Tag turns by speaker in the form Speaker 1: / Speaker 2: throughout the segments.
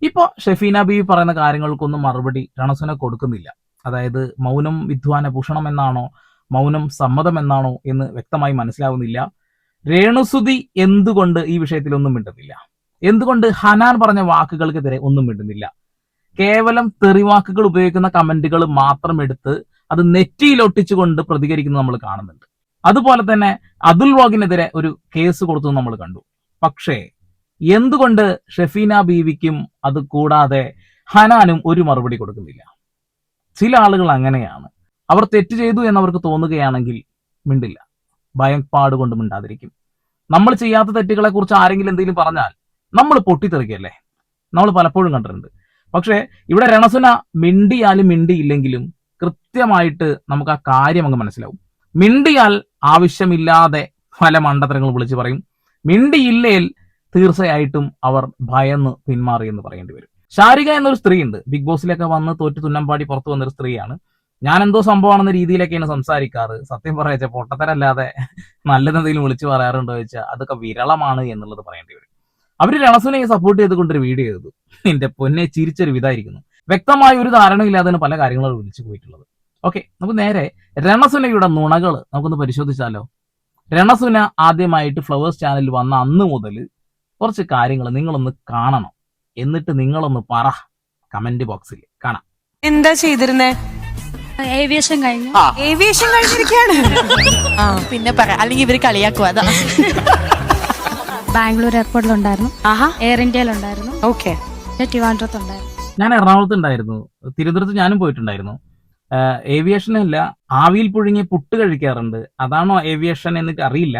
Speaker 1: ഇപ്പൊ ഷെഫീന ബീവി പറയുന്ന കാര്യങ്ങൾക്കൊന്നും മറുപടി രണസുന കൊടുക്കുന്നില്ല. അതായത് മൗനം വിദ്വാന ഭൂഷണം എന്നാണോ മൗനം സമ്മതം എന്നാണോ എന്ന് വ്യക്തമായി മനസ്സിലാവുന്നില്ല. രേണുസുതി എന്തുകൊണ്ട് ഈ വിഷയത്തിലൊന്നും മിണ്ടുന്നില്ല? എന്തുകൊണ്ട് ഹനാൻ പറഞ്ഞ വാക്കുകൾക്കെതിരെ ഒന്നും മിണ്ടുന്നില്ല? കേവലം തെറിവാക്കുകൾ ഉപയോഗിക്കുന്ന കമന്റുകൾ മാത്രം എടുത്ത് അത് നെറ്റിയിലൊട്ടിച്ചുകൊണ്ട് പ്രതികരിക്കുന്നത് നമ്മൾ കാണുന്നുണ്ട്. അതുപോലെ തന്നെ അതുൽ വാഗിനെതിരെ ഒരു കേസ് കൊടുത്തു നമ്മൾ കണ്ടു. പക്ഷേ എന്തുകൊണ്ട് ഷെഫീന ബീവിക്കും അത് കൂടാതെ ഹനാനും ഒരു മറുപടി കൊടുക്കുന്നില്ല? ചില ആളുകൾ അങ്ങനെയാണ്. അവർ തെറ്റ് ചെയ്തു എന്നവർക്ക് തോന്നുകയാണെങ്കിൽ മിണ്ടില്ല, ഭയപ്പാട് കൊണ്ട് മിണ്ടാതിരിക്കും. നമ്മൾ ചെയ്യാത്ത തെറ്റുകളെ കുറിച്ച് ആരെങ്കിലും എന്തെങ്കിലും പറഞ്ഞാൽ നമ്മൾ പൊട്ടിത്തെറിക്കല്ലേ, നമ്മൾ പലപ്പോഴും കണ്ടിട്ടുണ്ട്. പക്ഷേ ഇവിടെ രണസുന മിണ്ടിയാലും മിണ്ടിയില്ലെങ്കിലും കൃത്യമായിട്ട് നമുക്ക് ആ കാര്യം അങ്ങ് മനസ്സിലാവും. മിണ്ടിയാൽ ആവശ്യമില്ലാതെ പല മണ്ടത്തരങ്ങൾ വിളിച്ചു പറയും, മിണ്ടിയില്ലേൽ തീർച്ചയായിട്ടും അവർ ഭയന്ന് പിന്മാറി എന്ന് പറയേണ്ടി വരും. ശാരിക എന്നൊരു സ്ത്രീ ഉണ്ട്, ബിഗ് ബോസിലൊക്കെ വന്ന് തോറ്റു തുന്നമ്പാടി പുറത്തു വന്നൊരു സ്ത്രീയാണ്. ഞാൻ എന്തോ സംഭവമാണെന്ന രീതിയിലൊക്കെയാണ് സംസാരിക്കാറ്. സത്യം പറയാ പൊട്ടത്തരല്ലാതെ നല്ലതെന്തെങ്കിലും വിളിച്ചു പറയാറുണ്ടോ ചോദിച്ചാൽ അതൊക്കെ വിരളമാണ് എന്നുള്ളത് പറയേണ്ടി വരും. അവര് രണസുനയെ സപ്പോർട്ട് ചെയ്തുകൊണ്ടൊരു വീഡിയോ ചെയ്തു. എന്റെ പൊന്നെ ചിരിച്ചൊരു വിധായിരിക്കുന്നു. വ്യക്തമായ ഒരു ധാരണയില്ലാതെ പല കാര്യങ്ങളും വിളിച്ചു പോയിട്ടുള്ളത്. ഓക്കെ, നമുക്ക് നേരെ രണസുനയുടെ നുണകൾ നമുക്കൊന്ന് പരിശോധിച്ചാലോ. രണസുന ആദ്യമായിട്ട് ഫ്ലവേഴ്സ് ചാനലിൽ വന്ന അന്ന് മുതൽ കുറച്ച് കാര്യങ്ങൾ നിങ്ങളൊന്ന് കാണണം, എന്നിട്ട് നിങ്ങളൊന്ന് പറ കമന്റ് ബോക്സിൽ. കാണാം.
Speaker 2: എന്താ ചെയ്തിരുന്നേ?
Speaker 3: ഏവിയേഷൻ കഴിഞ്ഞു.
Speaker 2: ഏവിയേഷൻ കഴിഞ്ഞിരിക്കുകയാണ്. പിന്നെ പറ, അല്ലെങ്കിൽ ഇവര് കളിയാക്കുക. അതാ
Speaker 3: ബാംഗ്ലൂർ എയർപോർട്ടിലുണ്ടായിരുന്നു, എയർ ഇന്ത്യയിലുണ്ടായിരുന്നു,
Speaker 2: ഓക്കെ,
Speaker 3: ട്രിവാൻഡ്രത്തുണ്ടായിരുന്നു.
Speaker 1: ഞാൻ എറണാകുളത്ത് ഉണ്ടായിരുന്നു, തിരുവനന്തപുരത്ത് ഞാനും പോയിട്ടുണ്ടായിരുന്നു. ഏവിയേഷനല്ല, ആവിയിൽ പുഴുങ്ങിയ പുട്ട് കഴിക്കാറുണ്ട്. അതാണോ ഏവിയേഷൻ എന്ന് അറിയില്ല.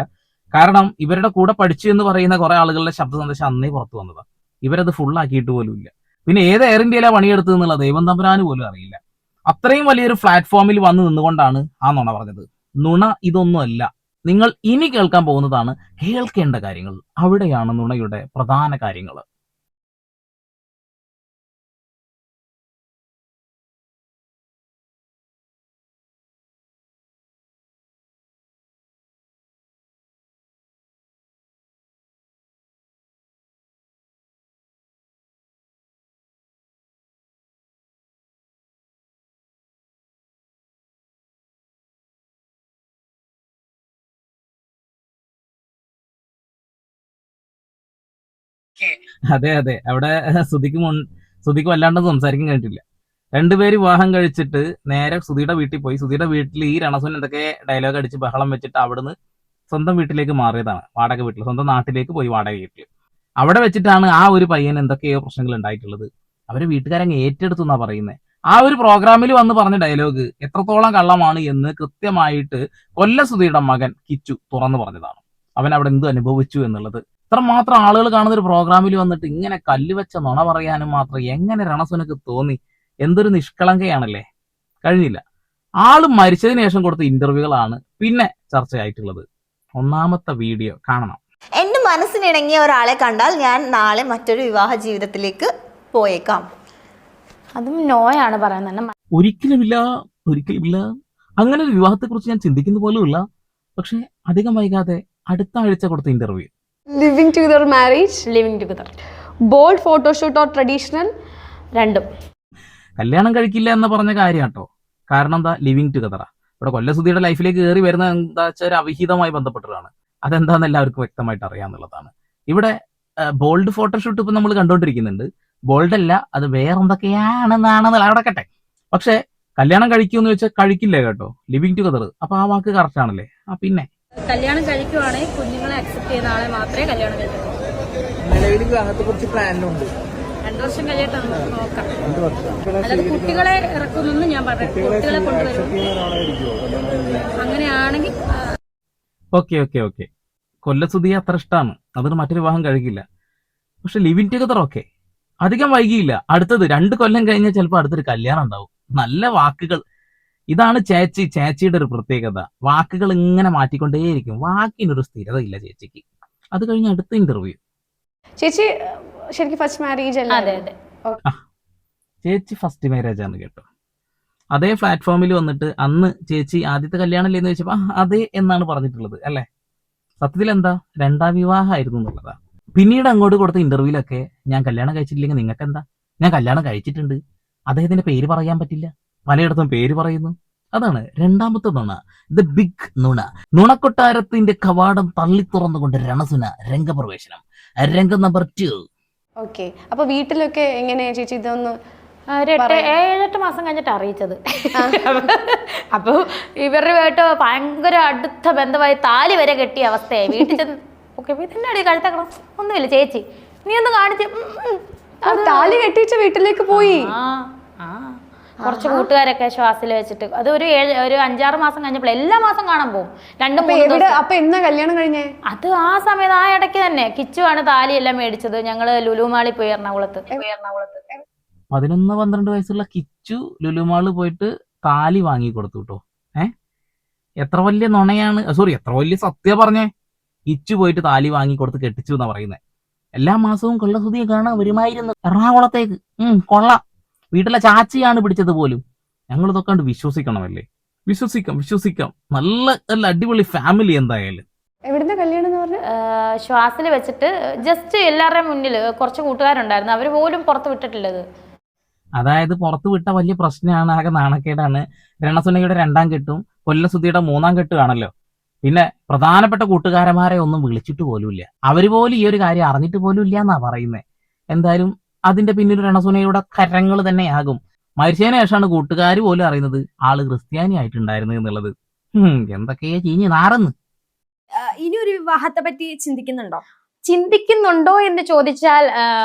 Speaker 1: കാരണം ഇവരുടെ കൂടെ പഠിച്ചു എന്ന് പറയുന്ന കുറെ ആളുകളുടെ ശബ്ദ സന്ദേശം അന്നേ പുറത്തു വന്നതാണ്. ഇവരത് ഫുൾ ആക്കിയിട്ട് പോലും ഇല്ല. പിന്നെ ഏത് എയർ ഇന്ത്യയിലാണ് പണിയെടുത്തത് എന്നുള്ള ദൈവം തമ്പുരാന് പോലും അറിയില്ല. അത്രയും വലിയൊരു പ്ലാറ്റ്ഫോമിൽ വന്ന് നിന്നുകൊണ്ടാണ് ആ നുണ പറഞ്ഞത്. നുണ ഇതൊന്നുമല്ല. നിങ്ങൾ ഇനി കേൾക്കാൻ പോകുന്നതാണ് കേൾക്കേണ്ട കാര്യങ്ങൾ. അവിടെയാണ് നുണയുടെ പ്രധാന കാര്യങ്ങൾ. അതെ അതെ, അവിടെ സുധിക്ക് വല്ലാണ്ട് സംസാരിക്കാൻ കഴിഞ്ഞിട്ടില്ല. രണ്ടുപേര് വിവാഹം കഴിച്ചിട്ട് നേരെ സുധിയുടെ വീട്ടിൽ പോയി. സുധിയുടെ വീട്ടിൽ ഈ രണസുൻ എന്തൊക്കെ ഡയലോഗ് അടിച്ച് ബഹളം വെച്ചിട്ട് അവിടുന്ന് സ്വന്തം വീട്ടിലേക്ക് മാറിയതാണ്. വാടക വീട്ടിൽ, സ്വന്തം നാട്ടിലേക്ക് പോയി വാടക വീട്ടിൽ. അവിടെ വെച്ചിട്ടാണ് ആ ഒരു പയ്യന് എന്തൊക്കെയോ പ്രശ്നങ്ങൾ ഉണ്ടായിട്ടുള്ളത്. അവരെ വീട്ടുകാരങ്ങ് ഏറ്റെടുത്തു എന്നാ പറയുന്നത്. ആ ഒരു പ്രോഗ്രാമിൽ വന്ന് പറഞ്ഞ ഡയലോഗ് എത്രത്തോളം കള്ളമാണ് എന്ന് കൃത്യമായിട്ട് കൊല്ലസുധിയുടെ മകൻ കിച്ചു തുറന്നു പറഞ്ഞതാണ്. അവൻ അവിടെ എന്ത് അനുഭവിച്ചു എന്നുള്ളത്. ഇത്രമാത്രം ആളുകൾ കാണുന്ന ഒരു പ്രോഗ്രാമിൽ വന്നിട്ട് ഇങ്ങനെ കല്ലുവെച്ച നുണ പറയാനും മാത്രം എങ്ങനെ രണസുനക്ക് തോന്നി? എന്തൊരു നിഷ്കളങ്കയാണല്ലേ. കഴിഞ്ഞില്ല. ആള് മരിച്ചതിന് ശേഷം കൊടുത്ത ഇന്റർവ്യൂകളാണ് പിന്നെ ചർച്ചയായിട്ടുള്ളത്. ഒന്നാമത്തെ വീഡിയോ കാണണം.
Speaker 4: എന്റെ മനസ്സിനിണങ്ങിയ ഒരാളെ കണ്ടാൽ ഞാൻ നാളെ മറ്റൊരു വിവാഹ ജീവിതത്തിലേക്ക് പോയേക്കാം.
Speaker 3: അതും നോയാണ് പറയുന്നത്.
Speaker 1: ഒരിക്കലുമില്ല, ഒരിക്കലുമില്ല. അങ്ങനെ ഒരു വിവാഹത്തെ കുറിച്ച് ഞാൻ ചിന്തിക്കുന്ന പോലുമില്ല. പക്ഷെ അധികം വൈകാതെ അടുത്ത ആഴ്ച കൊടുത്ത interview.
Speaker 5: Living together marriage,
Speaker 3: living together,
Speaker 5: bold photoshoot or traditional,
Speaker 3: രണ്ടും.
Speaker 1: കല്യാണം കഴിക്കില്ല എന്ന് പറഞ്ഞ കാര്യം കേട്ടോ. കാരണം എന്താ, ലിവിംഗ് ടുഗദറാ. ഇവിടെ കൊല്ലസുധിയുടെ ലൈഫിലേക്ക് കയറി വരുന്ന എന്താ വെച്ചാൽ ഒരു അവിഹിതമായി ബന്ധപ്പെട്ടിട്ടാണ്. അതെന്താന്ന് എല്ലാവർക്കും വ്യക്തമായിട്ട് അറിയാന്നുള്ളതാണ്. ഇവിടെ ബോൾഡ് ഫോട്ടോഷൂട്ട് ഇപ്പൊ നമ്മൾ കണ്ടുകൊണ്ടിരിക്കുന്നുണ്ട്. ബോൾഡ് അല്ല, അത് വേറെന്തൊക്കെയാണെന്നാണെന്ന് അവിടെ കട്ടെ. പക്ഷെ കല്യാണം കഴിക്കുമെന്ന് വെച്ചാൽ കഴിക്കില്ല കേട്ടോ, ലിവിംഗ് ടുഗദർ. അപ്പൊ ആ വാക്ക് കറക്റ്റ് ആണല്ലേ. പിന്നെ
Speaker 3: കല്യാണം കഴിക്കുവാണെങ്കിൽ കുഞ്ഞുങ്ങളെ അക്സെപ്റ്റ് ചെയ്യുന്ന ആളെ മാത്രമേ കല്യാണം കഴിക്കൂ.
Speaker 6: നിലവിൽ വിവാഹത്തെ കുറിച്ച് പ്ലാനിലുണ്ട്.
Speaker 3: 2 വർഷം കഴിയട്ടെ, നോക്കാം. അല്ലാതെ കുട്ടികളെ ഇറക്കുമെന്ന് ഞാൻ പറഞ്ഞു. കുട്ടികളെ കൊണ്ടുവരും, അങ്ങനെയാണെങ്കിൽ
Speaker 1: ഓക്കെ ഓക്കെ ഓക്കെ. കൊല്ലസുധിയെ അത്ര ഇഷ്ടമാണ്, അതിന് മറ്റൊരു വിവാഹം കഴിക്കില്ല. പക്ഷെ ലിവിംഗ് ടുഗദർ ഓക്കെ. അധികം വൈകിയില്ല, അടുത്തത് 2 കൊല്ലം കഴിഞ്ഞാൽ ചിലപ്പോൾ അടുത്തൊരു കല്യാണം ഉണ്ടാവും. നല്ല വാക്കുകൾ. ഇതാണ് ചേച്ചിയുടെ ഒരു പ്രത്യേകത. വാക്കുകൾ ഇങ്ങനെ മാറ്റിക്കൊണ്ടേയിരിക്കും. വാക്കിനൊരു സ്ഥിരത ഇല്ല ചേച്ചിക്ക്. അത് കഴിഞ്ഞ് അടുത്ത ഇന്റർവ്യൂ.
Speaker 5: ചേച്ചി ശരിക്കും ഫസ്റ്റ് മാരേജ് അല്ലേ?
Speaker 3: അതെ അതെ.
Speaker 1: ചേച്ചി ഫസ്റ്റ് മാരേജ് ആണ് കേട്ടോ. അതേ പ്ലാറ്റ്ഫോമിൽ വന്നിട്ട് അന്ന് ചേച്ചി ആദ്യത്തെ കല്യാണം അല്ലേ എന്ന് ചോദിച്ചപ്പോ അതെ എന്നാണ് പറഞ്ഞിട്ടുള്ളത് അല്ലെ. സത്യത്തിൽ എന്താ, 2ാം വിവാഹമായിരുന്നു എന്നുള്ളതാ. പിന്നീട് അങ്ങോട്ട് കൊടുത്ത ഇന്റർവ്യൂലൊക്കെ ഞാൻ കല്യാണം കഴിച്ചിട്ടില്ലെങ്കിൽ നിങ്ങൾക്ക് എന്താ, ഞാൻ കല്യാണം കഴിച്ചിട്ടുണ്ട്, അദ്ദേഹത്തിന്റെ പേര് പറയാൻ പറ്റില്ല, പലയിടത്തും പേര് പറയുന്നു. അതാണ് രണ്ടാമത്തെ നുണ, ദ ബിഗ് നുണ. നുണക്കൊട്ടാരത്തിന്റെ കവാടം തള്ളി തുറന്നുകൊണ്ട് രണസുന രംഗപ്രവേശനം. രംഗം നമ്പർ 2.
Speaker 5: ഓക്കെ, അപ്പൊ വീട്ടിലൊക്കെ എങ്ങനെയാ ചേച്ചി ഇതൊന്ന്?
Speaker 3: ഒരു 7-8 മാസം കഴിഞ്ഞിട്ട് അറിയിച്ചത്. അപ്പോൾ ഇവരുമായിട്ട് ഭയങ്കര അടുത്ത ബന്ധമായി താലി വരെ കെട്ടിയ അവസ്ഥയായി. വീട്ടിൽ ചെന്ന് ഓക്കെ ഇതിൻ്റെ അടി കഴുത്തക്കണം, ഒന്നുമില്ല ചേച്ചി നീ ഒന്ന് കാണിച്ച്
Speaker 5: താലി കെട്ടിച്ച വീട്ടിലേക്ക് പോയി.
Speaker 3: കുറച്ച് കൂട്ടുകാരൊക്കെ ശ്വാസിൽ വെച്ചിട്ട് അത് ഒരു 5-6 മാസം കഴിഞ്ഞപ്പോൾ എല്ലാ മാസം കാണാൻ പോകും. 2-3
Speaker 5: അപ്പൊ എന്നാ കല്യാണം കഴിഞ്ഞേ?
Speaker 3: അത് ആ സമയത്ത് ആ ഇടയ്ക്ക് തന്നെ കിച്ചുവാണ് താലി എല്ലാം മേടിച്ചത്. ഞങ്ങള് ലുലുമാളിൽ പോയി എറണാകുളത്ത്.
Speaker 1: 11-12 വയസ്സുള്ള കിച്ചു ലുലുമാള് പോയിട്ട് താലി വാങ്ങി കൊടുത്തു കേട്ടോ. എത്ര വലിയ നുണയാണ്, സോറി എത്ര വലിയ സത്യം പറഞ്ഞേ. കിച്ചു പോയിട്ട് താലി വാങ്ങി കൊടുത്ത് കെട്ടിച്ചു എന്നാ പറയുന്നത്. എല്ലാ മാസവും കൊള്ളസുതിയെ കാണാൻ വരുമായിരുന്നു എറണാകുളത്തേക്ക്. കൊള്ളാം. വീട്ടിലെ ചാച്ചിയാണ് പിടിച്ചത് പോലും. ഞങ്ങൾ ഇതൊക്കെ കണ്ട് വിശ്വസിക്കണമല്ലേ? വിശ്വസിക്കാം. നല്ല നല്ല അടിപൊളി ഫാമിലി എന്തായാലും.
Speaker 5: എവിടുന്ന കല്യാണം എന്ന് പറഞ്ഞ?
Speaker 3: ശ്വാസിൽ വെച്ചിട്ട് ജസ്റ്റ് എല്ലാവരുടെയും മുന്നിൽ കുറച്ച് കൂട്ടുകാരുണ്ടായിരുന്നു, അവര് പോലും പുറത്ത് വിട്ടിട്ടില്ലത്.
Speaker 1: അതായത് പുറത്ത് വിട്ട വലിയ പ്രശ്നമാണ്, ആകെ നാണക്കേടാണ്. രണസുനയുടെ 2ാം കെട്ടും കൊല്ലസുതിയുടെ 3ാം കെട്ടും ആണല്ലോ. പിന്നെ പ്രധാനപ്പെട്ട കൂട്ടുകാരന്മാരെ ഒന്നും വിളിച്ചിട്ട് പോലുമില്ല. അവര് പോലും ഈ ഒരു കാര്യം അറിഞ്ഞിട്ട് പോലും ഇല്ല എന്നാ പറയുന്നത്. എന്തായാലും അതിന്റെ പിന്നിൽ രണസുനയുടെ കരങ്ങൾ തന്നെയാകും. മരിച്ചതിന് ശേഷമാണ് കൂട്ടുകാർ പോലും അറിയുന്നത് ആള് ക്രിസ്ത്യാനി ആയിട്ടുണ്ടായിരുന്നു എന്നുള്ളത്. എന്തൊക്കെയാ ചീഞ്ഞ് നാറന്ന്.
Speaker 7: ഇനി ഒരു വിവാഹത്തെ പറ്റി
Speaker 3: ചിന്തിക്കുന്നുണ്ടോ എന്ന് ചോദിച്ചാൽ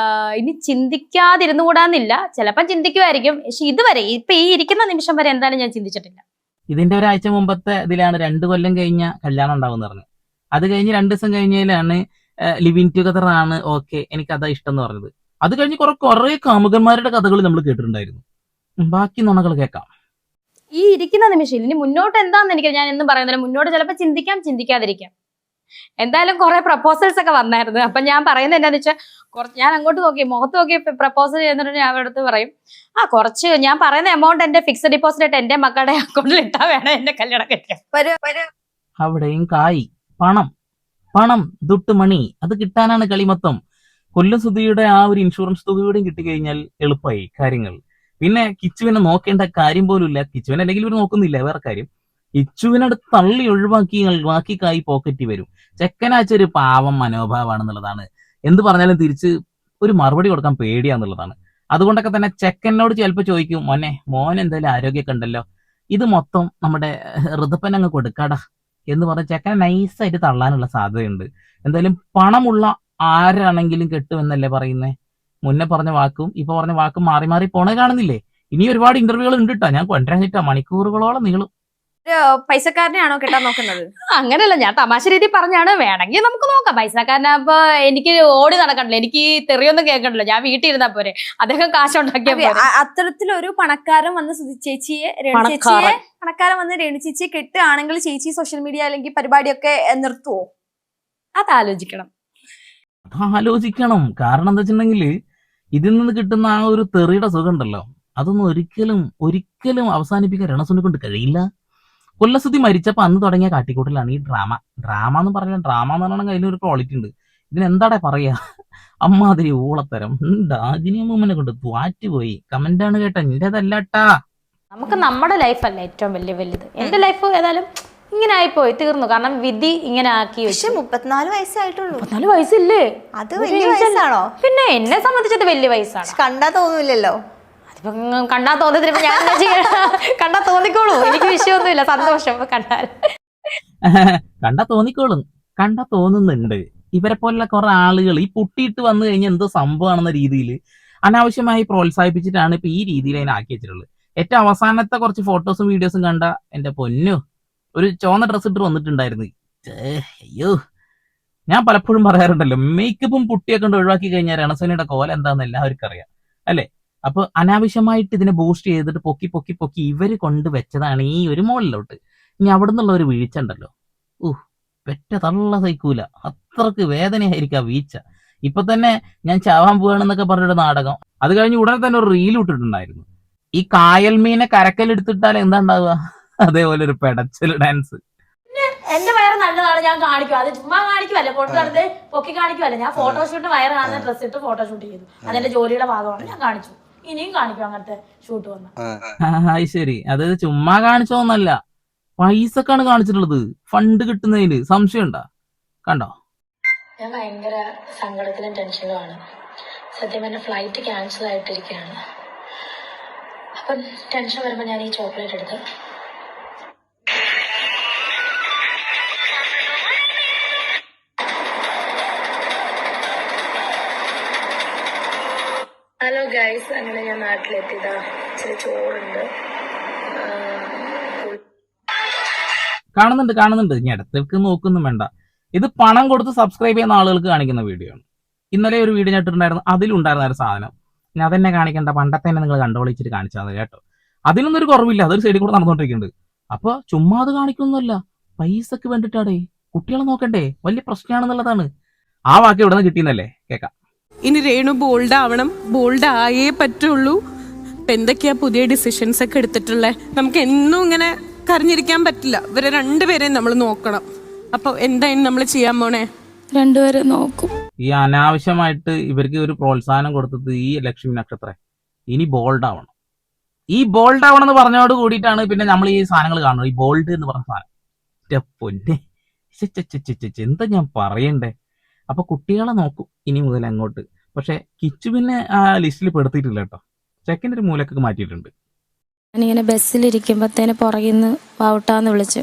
Speaker 3: ഇനി ചിന്തിക്കാതിരുന്നുകൂടാന്നില്ല. ചിലപ്പം ചിന്തിക്കുമായിരിക്കും. പക്ഷെ ഇതുവരെ ഇപ്പൊ ഈ ഇരിക്കുന്ന നിമിഷം വരെ എന്തായാലും ഞാൻ ചിന്തിച്ചിട്ടില്ല.
Speaker 1: ഇതിന്റെ ഒരാഴ്ച മുമ്പത്തെ ഇതിലാണ് 2 കൊല്ലം കഴിഞ്ഞ കല്യാണം ഉണ്ടാവും പറഞ്ഞു. അത് കഴിഞ്ഞ് 2 ദിവസം കഴിഞ്ഞതിലാണ് ലിവിങ് ടുഗദർ ആണ്, ഓക്കെ എനിക്ക് അതാ ഇഷ്ടം എന്ന് പറഞ്ഞത്. അത് കഴിഞ്ഞ് കുറെ കാമുകന്മാരുടെ കഥകൾ നമ്മൾ കേട്ടിട്ടുണ്ടായിരുന്നു. ബാക്കി നുണകൾ കേൾക്കാം.
Speaker 3: ഈ ഇരിക്കുന്ന നിമിഷം ഇനി മുന്നോട്ട് എന്താന്ന് എനിക്ക് ഞാൻ എന്നും പറയുന്നില്ല. മുന്നോട്ട് ചിലപ്പോൾ ചിന്തിക്കാം, ചിന്തിക്കാതിരിക്കാം. എന്തായാലും കുറെ പ്രപ്പോസൽസ് ഒക്കെ വന്നായിരുന്നു. അപ്പൊ ഞാൻ പറയുന്നത് എന്താന്ന് വെച്ചാൽ ഞാൻ അങ്ങോട്ട് നോക്കി, മുഖത്ത് നോക്കി പ്രപ്പോസൽ ചെയ്യുന്നിട്ട് ഞാൻ അവിടെ അടുത്ത് പറയും, കുറച്ച് ഞാൻ പറയുന്ന എമൗണ്ട് എന്റെ ഫിക്സഡ് ഡെപ്പോസിറ്റ് ആയിട്ട് എന്റെ മക്കളുടെ അക്കൗണ്ടിൽ ഇട്ടാ വേണം എന്റെ കല്യാണം കഴിക്കാൻ.
Speaker 1: അവിടെയും കായ് പണം ദുട്ട് മണി, അത് കിട്ടാനാണ് കളി മൊത്തം. കൊല്ലസുതിയുടെ ആ ഒരു ഇൻഷുറൻസ് തുകയോടെയും കിട്ടിക്കഴിഞ്ഞാൽ എളുപ്പമായി കാര്യങ്ങൾ. പിന്നെ കിച്ചുവിനെ നോക്കേണ്ട കാര്യം പോലും ഇല്ല. കിച്ചുവിനെ അല്ലെങ്കിൽ ഇവർ നോക്കുന്നില്ല, വേറെ കാര്യം. കിച്ചുവിനടുത്ത് തള്ളി ഒഴിവാക്കി ബാക്കി കായ് പോക്കറ്റിൽ വരും. ചെക്കനാച്ചൊരു പാവം മനോഭാവമാണെന്നുള്ളതാണ്. എന്ത് പറഞ്ഞാലും തിരിച്ച് ഒരു മറുപടി കൊടുക്കാൻ പേടിയാന്നുള്ളതാണ്. അതുകൊണ്ടൊക്കെ തന്നെ ചെക്കനോട് ചിലപ്പോൾ ചോദിക്കും, മോൻ എന്തായാലും ആരോഗ്യമൊക്കെ ഉണ്ടല്ലോ, ഇത് മൊത്തം നമ്മുടെ ഋതുപ്പനങ്ങ് കൊടുക്കാടാ എന്ന് പറഞ്ഞ് ചെക്കനെ നൈസായിട്ട് തള്ളാനുള്ള സാധ്യതയുണ്ട്. എന്തായാലും പണമുള്ള ആരാണെങ്കിലും കെട്ടുമെന്നല്ലേ പറയുന്നേ. മുന്നേ പറഞ്ഞ വാക്കും ഇപ്പൊ പറഞ്ഞ വാക്കും മാറി മാറി പോണേ കാണുന്നില്ലേ? ഇനി ഒരുപാട് ഇന്റർവ്യൂകൾ ഉണ്ട് കേട്ടോ, ഞാൻ കൊണ്ടുവരാനിട്ടാ മണിക്കൂറുകളോളം നീളും.
Speaker 7: പൈസക്കാരനെയാണോ കെട്ടാൻ നോക്കുന്നത്?
Speaker 3: അങ്ങനെയല്ല, ഞാൻ തമാശ രീതി പറഞ്ഞാണ്. വേണമെങ്കിൽ നമുക്ക് നോക്കാം. പൈസക്കാരനാകുമ്പോ എനിക്ക് ഓടി നടക്കണ്ടല്ലോ, എനിക്ക് തെറിയൊന്നും കേൾക്കണ്ടല്ലോ, ഞാൻ വീട്ടിൽ ഇരുന്നാ പോരെ. അദ്ദേഹം കാശുണ്ടാക്കിയ
Speaker 7: അത്തരത്തിലൊരു പണക്കാരൻ വന്ന് ചേച്ചിയെ രേണു ചേച്ചിയെ കെട്ടുകയാണെങ്കിൽ ചേച്ചി സോഷ്യൽ മീഡിയ അല്ലെങ്കിൽ പരിപാടിയൊക്കെ നിർത്തുവോ?
Speaker 3: അതാലോചിക്കണം.
Speaker 1: കാരണം എന്താ വെച്ചിട്ടുണ്ടെങ്കിൽ ഇതിൽ നിന്ന് കിട്ടുന്ന ആ ഒരു തെറിയുടെ സുഖം ഉണ്ടല്ലോ, അതൊന്നും ഒരിക്കലും അവസാനിപ്പിക്കാൻ രണസുനെ കൊണ്ട് കഴിയില്ല. കൊല്ലസുതി മരിച്ചപ്പോ അന്ന് തുടങ്ങിയ കാട്ടിക്കൂട്ടലാണ് ഈ ഡ്രാമ എന്ന് പറഞ്ഞാൽ. ഡ്രാമ എന്ന് പറഞ്ഞാൽ അതിലൊരു ക്വാളിറ്റി ഉണ്ട്. ഇതിനെന്താടെ പറയാ, അമ്മാതിരി ഊളത്തരം. ഡാജിനിയമ്മനെ കൊണ്ട് തോറ്റുപോയി. കമന്റാണ് കേട്ട, എന്റേതല്ലാട്ടാ.
Speaker 3: നമുക്ക് നമ്മുടെ ലൈഫല്ല ഏറ്റവും വലുത്. എന്റെ ലൈഫ് ഏതായാലും ഇങ്ങനെ ആയിപ്പോയി, തീർന്നു. കാരണം വിധി ഇങ്ങനെ ആക്കി.
Speaker 4: പക്ഷെ 34 വയസ്സായിട്ടുള്ളൂ.
Speaker 3: 34 വയസ്സില്ലേ?
Speaker 4: അത് വലിയ വയസ്സാണോ?
Speaker 3: പിന്നെ എന്നെ സംബന്ധിച്ചത് വലിയ വയസ്സാണ്.
Speaker 4: കണ്ടാ തോന്നൂലല്ലോ.
Speaker 3: കണ്ടാ തോന്നുന്നില്ല, ഞാൻ കണ്ടാ തോന്നിക്കോളൂ, എനിക്ക് വിഷയമൊന്നുമില്ല. സന്തോഷം
Speaker 1: കണ്ടാ തോന്നുന്നുണ്ട്. ഇവരെ പോലുള്ള കുറെ ആളുകൾ ഈ പുട്ടിയിട്ട് വന്നു കഴിഞ്ഞാൽ എന്തോ സംഭവമാണെന്ന രീതിയിൽ അനാവശ്യമായി പ്രോത്സാഹിപ്പിച്ചിട്ടാണ് ഇപ്പൊ ഈ രീതിയിൽ അതിനെ ആക്കി വെച്ചിട്ടുള്ളത്. ഏറ്റവും അവസാനത്തെ കുറച്ച് ഫോട്ടോസും വീഡിയോസും കണ്ട എന്റെ പൊന്നു, ഒരു ചുവന്ന ഡ്രസ് ഇട്ട് വന്നിട്ടുണ്ടായിരുന്നു. അയ്യോ, ഞാൻ പലപ്പോഴും പറയാറുണ്ടല്ലോ, മേക്കപ്പും പുട്ടിയൊക്കെ കൊണ്ട് ഒഴിവാക്കി കഴിഞ്ഞാൽ രണസുനയുടെ കോല എന്താണെന്ന് എല്ലാവർക്കും അറിയാം അല്ലെ? അപ്പൊ അനാവശ്യമായിട്ട് ഇതിനെ ബൂസ്റ്റ് ചെയ്തിട്ട് പൊക്കി ഇവര് കൊണ്ടുവച്ചതാണ് ഈ ഒരു മോളിലോട്ട്. ഇനി അവിടെ നിന്നുള്ള ഒരു വീഴ്ച ഉണ്ടല്ലോ, പെറ്റ തള്ള സഹിക്കൂല, അത്രക്ക് വേദനയായിരിക്കും ആ വീഴ്ച. ഇപ്പൊ തന്നെ ഞാൻ ചാവാൻ പോവാണെന്നൊക്കെ പറഞ്ഞൊരു നാടകം, അത് കഴിഞ്ഞ് ഉടനെ തന്നെ ഒരു റീൽ ഇട്ടിട്ടുണ്ടായിരുന്നു. ഈ കായൽ മീനെ കരക്കലെടുത്തിട്ടാൽ എന്താ ഉണ്ടാവുക? അതേപോലെ ഒരു പെടച്ചൽ ഡാൻസ്.
Speaker 8: എന്റെ വയറ് നല്ലതാണ്, ഞാൻ കാണിക്കും. അത് ചുമ്മാ കാണിക്കുമല്ല, പൊട്ട് നടത്ത് പൊക്കി കാണിക്കുമല്ല. ഞാൻ ഫോട്ടോഷൂട്ട് വയറ് കാണുന്ന ഡ്രസ് ഇട്ട് ഫോട്ടോഷൂട്ട് ചെയ്തു. അതെന്റെ ജോലിയുടെ ഭാഗമാണ്, ഞാൻ കാണിച്ചു. ഇനിയും കാണിക്കും അങ്ങനത്തെ ഷൂട്ട് വന്ന.
Speaker 1: ശരി, അതായത് ചുമ്മാ കാണിച്ചോന്നല്ല, പൈസക്കാണ് കാണിച്ചിട്ടുള്ളത്, ഫണ്ട് കിട്ടുന്നതിന്. സംശയം ഉണ്ടാ? കണ്ടോ?
Speaker 8: ഞാൻ ഭയങ്കര സങ്കടത്തിലും ടെൻഷനിലുമാണ്. സത്യം പറഞ്ഞ ഫ്ലൈറ്റ് ക്യാൻസൽ ആയിട്ടിരിക്കുകയാണ്. അപ്പം ടെൻഷൻ വരുമ്പോൾ ഞാൻ ഈ ചോക്ലേറ്റ് എടുത്ത് ഹലോ ഗൈസ്, അങ്ങനെ ഞാൻ നാട്ടിലെത്തിയതാ. ഇച്ചിരി ചോറുണ്ട്.
Speaker 1: കാണുന്നുണ്ട്. ഇനി അടുത്തേക്ക് നോക്കൊന്നും വേണ്ട. ഇത് പണം കൊടുത്ത് സബ്സ്ക്രൈബ് ചെയ്യുന്ന ആളുകൾക്ക് കാണിക്കുന്ന വീഡിയോ ആണ്. ഇന്നലെ ഒരു വീഡിയോ ഞാൻ ഇട്ടിട്ടുണ്ടായിരുന്നു, അതിലുണ്ടായിരുന്ന ഒരു സാധനം. ഞാൻ അതെന്നെ കാണിക്കേണ്ട, പണ്ടത്തെ തന്നെ നിങ്ങൾ കണ്ടുപിടിച്ചിട്ട് കാണിച്ചാൽ കേട്ടോ. അതിലൊന്നും ഒരു കുറവില്ല, അതൊരു സൈഡിൽ കൂടെ നടന്നുകൊണ്ടിരിക്കുന്നുണ്ട്. അപ്പൊ ചുമ്മാ അത് കാണിക്കുന്നല്ല, പൈസക്ക് വേണ്ടിട്ടാടേ. കുട്ടികളെ നോക്കണ്ടേ, വലിയ പ്രശ്നമാണെന്നുള്ളതാണ്. ആ വാക്ക് ഇവിടെ നിന്ന് കിട്ടിയെന്നല്ലേ, കേൾക്കാം.
Speaker 9: ഇനി രേണു ബോൾഡ് ആവണം, ബോൾഡ് ആയേ പറ്റുള്ളൂ. ഇപ്പൊ എന്തൊക്കെയാ പുതിയ ഡിസിഷൻസ് ഒക്കെ എടുത്തിട്ടുള്ളത്. നമുക്ക് എന്നും ഇങ്ങനെ കരഞ്ഞിരിക്കാൻ പറ്റില്ല. ഇവരെ രണ്ടുപേരെയും നമ്മൾ നോക്കണം. അപ്പൊ എന്തായാലും നമ്മൾ ചെയ്യാൻ പോണേ,
Speaker 7: രണ്ടുപേരും നോക്കും.
Speaker 1: ഈ അനാവശ്യമായിട്ട് ഇവർക്ക് ഒരു പ്രോത്സാഹനം കൊടുത്തത് ഈ ലക്ഷ്മി നക്ഷത്രം ഇനി ബോൾഡ് ആവണം. ഈ ബോൾഡ് ആവണം എന്ന് പറഞ്ഞോട് കൂടിയിട്ടാണ് പിന്നെ നമ്മൾ ഈ സാധനങ്ങൾ കാണുന്നത്. ഈ ബോൾഡ് എന്ന് പറഞ്ഞ സാധനം പൊന്നെ, എന്താ ഞാൻ പറയണ്ടേ. അപ്പൊ കുട്ടികളെ നോക്കും ഇനി മുതൽ അങ്ങോട്ട്. പക്ഷെ കിച്ചു പിന്നെ ആ ലിസ്റ്റിൽ പെടുത്തിയിട്ടില്ല കേട്ടോ. ചെക്കൻ്റെ ഒരു മൂലക്കൊക്കെ മാറ്റിയിട്ടുണ്ട്.
Speaker 7: ഞാനിങ്ങനെ ബസ്സിലിരിക്കുമ്പോഴത്തേന് പുറകിൽ നിന്ന് വാവുട്ടാന്ന് വിളിച്ച്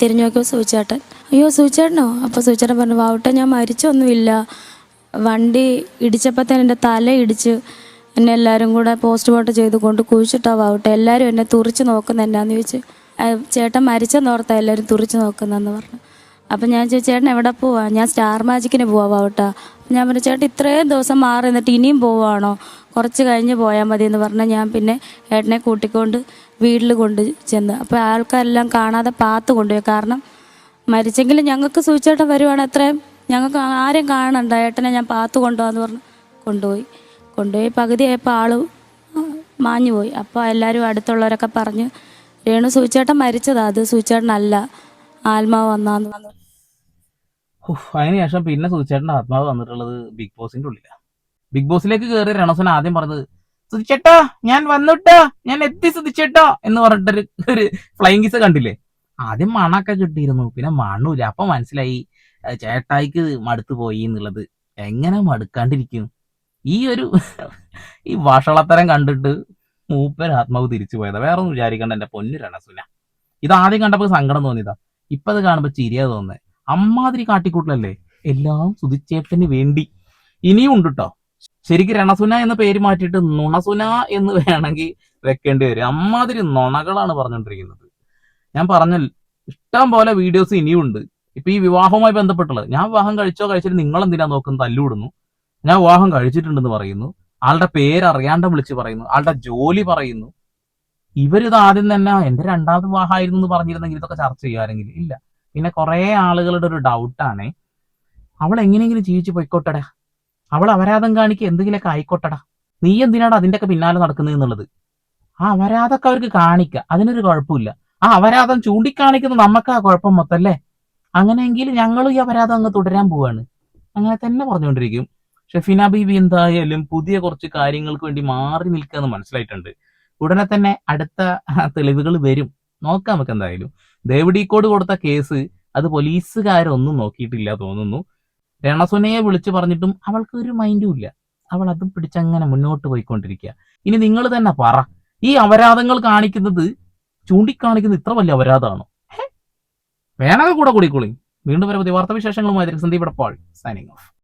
Speaker 7: തിരിഞ്ഞു നോക്കിയപ്പോൾ സൂചേട്ടൻ. അയ്യോ സൂചേട്ടനോ? അപ്പോൾ സൂചേട്ടൻ പറഞ്ഞു, വാവുട്ട ഞാൻ മരിച്ചൊന്നുമില്ല, വണ്ടി ഇടിച്ചപ്പോഴത്തേന് എൻ്റെ തല ഇടിച്ച് എന്നെ എല്ലാവരും കൂടെ പോസ്റ്റ്മോർട്ടം ചെയ്ത് കൊണ്ട് കുഴിച്ചിട്ടാ വാവുട്ട. എല്ലാവരും എന്നെ തുറിച്ച് നോക്കുന്ന എന്നാന്ന് ചോദിച്ചു. ചേട്ടൻ മരിച്ചെന്നോർത്താ എല്ലാവരും തുറിച്ച് നോക്കുന്നതെന്ന് പറഞ്ഞു. അപ്പം ഞാൻ ചോദിച്ചു, ചേട്ടൻ എവിടെ പോവാ? ഞാൻ സ്റ്റാർ മാജിക്കിന് പോവാ വാവുട്ട. ഞാൻ പറഞ്ഞു, ചേട്ടൻ ഇത്രയും ദിവസം മാറി നിന്നിട്ട് ഇനിയും പോവാണോ? കുറച്ച് കഴിഞ്ഞ് പോയാൽ മതി എന്ന് പറഞ്ഞാൽ ഞാൻ പിന്നെ ഏട്ടനെ കൂട്ടിക്കൊണ്ട് വീട്ടിൽ കൊണ്ട് ചെന്ന്. അപ്പോൾ ആൾക്കാരെല്ലാം കാണാതെ പാത്ത് കൊണ്ടുപോയി. കാരണം മരിച്ചെങ്കിലും ഞങ്ങൾക്ക് സൂചിച്ചേട്ടൻ വരുവാണ്, അത്രയും ഞങ്ങൾക്ക് ആരും കാണണ്ട, ഏട്ടനെ ഞാൻ പാത്ത് കൊണ്ടുപോകാന്ന് പറഞ്ഞ് കൊണ്ടുപോയി പകുതിയായപ്പോൾ ആൾ മാഞ്ഞു പോയി. അപ്പോൾ എല്ലാവരും അടുത്തുള്ളവരൊക്കെ പറഞ്ഞ് രേണു സൂചിച്ചേട്ടൻ മരിച്ചതാ, അത് സൂചിച്ചേട്ടനല്ല, ആത്മാവ് വന്നാന്ന് പറഞ്ഞു.
Speaker 1: അതിനുശേഷം പിന്നെ സുധിച്ചേട്ടൻ്റെ ആത്മാവ് വന്നിട്ടുള്ളത് ബിഗ് ബോസിന്റെ ഉള്ളിലാണ്. ബിഗ് ബോസിലേക്ക് കയറി രണസുന ആദ്യം പറഞ്ഞത്, സുധിച്ചേട്ടാ ഞാൻ വന്നുട്ടാ, ഞാൻ എത്തി സുധിച്ചേട്ടാ എന്ന് പറഞ്ഞിട്ടൊരു ഫ്ലൈങ് കിസ് കണ്ടില്ലേ. ആദ്യം മണൊക്കെ കിട്ടിയിരുന്നു, പിന്നെ മണ്ണൂല. അപ്പൊ മനസ്സിലായി ചേട്ടായിക്ക് മടുത്തു പോയി എന്നുള്ളത്. എങ്ങനെ മടുക്കാണ്ടിരിക്കും? ഈ വഷളത്തരം കണ്ടിട്ട് മൂപ്പൻ ആത്മാവ് തിരിച്ചു പോയതാ. വേറെ ഒന്നും വിചാരിക്കണ്ട എന്റെ പൊന്നു രണസുന. ഇത് ആദ്യം കണ്ടപ്പോ സങ്കടം തോന്നിയതാ, ഇപ്പൊ അത് കാണുമ്പോ ചിരിയാ തോന്നുന്നത്. അമ്മാതിരി കാട്ടിക്കൂട്ടലല്ലേ എല്ലാം സുധിച്ചേട്ടന് വേണ്ടി. ഇനിയും ഉണ്ട് കേട്ടോ. ശരിക്കും രണസുന എന്ന പേര് മാറ്റിയിട്ട് നുണസുന എന്ന് വേണമെങ്കിൽ വെക്കേണ്ടി വരും. അമ്മാതിരി നുണകളാണ് പറഞ്ഞുകൊണ്ടിരിക്കുന്നത്. ഞാൻ പറഞ്ഞ ഇഷ്ടം പോലെ വീഡിയോസ് ഇനിയും ഉണ്ട്. ഇപ്പൊ ഈ വിവാഹവുമായി ബന്ധപ്പെട്ടുള്ളത്, ഞാൻ വിവാഹം കഴിച്ചിട്ട് നിങ്ങൾ എന്തിനാ നോക്കുന്നത് തല്ലുവിടുന്നു. ഞാൻ വിവാഹം കഴിച്ചിട്ടുണ്ടെന്ന് പറയുന്നു, ആളുടെ പേര് അറിയാണ്ട് വിളിച്ച് പറയുന്നു, ആളുടെ ജോലി പറയുന്നു. ഇവരിത് ആദ്യം തന്നെ എന്റെ രണ്ടാമത് വിവാഹമായിരുന്നു എന്ന് പറഞ്ഞിരുന്നെങ്കിൽ ഇതൊക്കെ ചർച്ച ചെയ്യുമായിരുന്നെങ്കിൽ. ഇല്ല. പിന്നെ കുറെ ആളുകളുടെ ഒരു ഡൗട്ടാണ്, അവൾ എങ്ങനെയെങ്കിലും ജീവിച്ചു പോയിക്കോട്ടടാ, അവൾ അപരാധം കാണിക്കുക എന്തെങ്കിലുമൊക്കെ ആയിക്കോട്ടടാ, നീ എന്തിനാണ് അതിൻ്റെയൊക്കെ പിന്നാലെ നടക്കുന്നത് എന്നുള്ളത്. ആ അപരാധമൊക്കെ അവർക്ക് കാണിക്കുക, അതിനൊരു കുഴപ്പമില്ല. ആ അപരാധം ചൂണ്ടിക്കാണിക്കുന്നത് നമുക്ക് ആ കുഴപ്പം മൊത്തല്ലേ. അങ്ങനെയെങ്കിൽ ഞങ്ങളും ഈ അപരാധം അങ്ങ് തുടരാൻ പോവാണ്. അങ്ങനെ തന്നെ പറഞ്ഞുകൊണ്ടിരിക്കും. ഷെഫീന ബീബി എന്തായാലും പുതിയ കുറച്ച് കാര്യങ്ങൾക്ക് വേണ്ടി മാറി നിൽക്കുക എന്ന് മനസ്സിലായിട്ടുണ്ട്. ഉടനെ തന്നെ അടുത്ത തെളിവുകൾ വരും, നോക്കാം നമുക്ക്. എന്തായാലും ദേവിഡിക്കോട് കൊടുത്ത കേസ് അത് പോലീസുകാരൊന്നും നോക്കിയിട്ടില്ല തോന്നുന്നു. രണസുനയെ വിളിച്ചു പറഞ്ഞിട്ടും അവൾക്ക് ഒരു മൈൻഡും ഇല്ല. അവൾ അതും പിടിച്ചങ്ങനെ മുന്നോട്ട് പോയിക്കൊണ്ടിരിക്കുക. ഇനി നിങ്ങൾ തന്നെ പറ, ഈ അപരാധങ്ങൾ കാണിക്കുന്നത് ചൂണ്ടിക്കാണിക്കുന്നത് ഇത്ര വലിയ അപരാധമാണോ? വേണമെങ്കിൽ കൂടെ കൂടിക്കോളി. വീണ്ടും വരെ പുതിയ വാർത്താവിശേഷങ്ങളുമായി സന്ദീപ് ഇടപ്പാൾ സൈനിങ് ഓഫ്.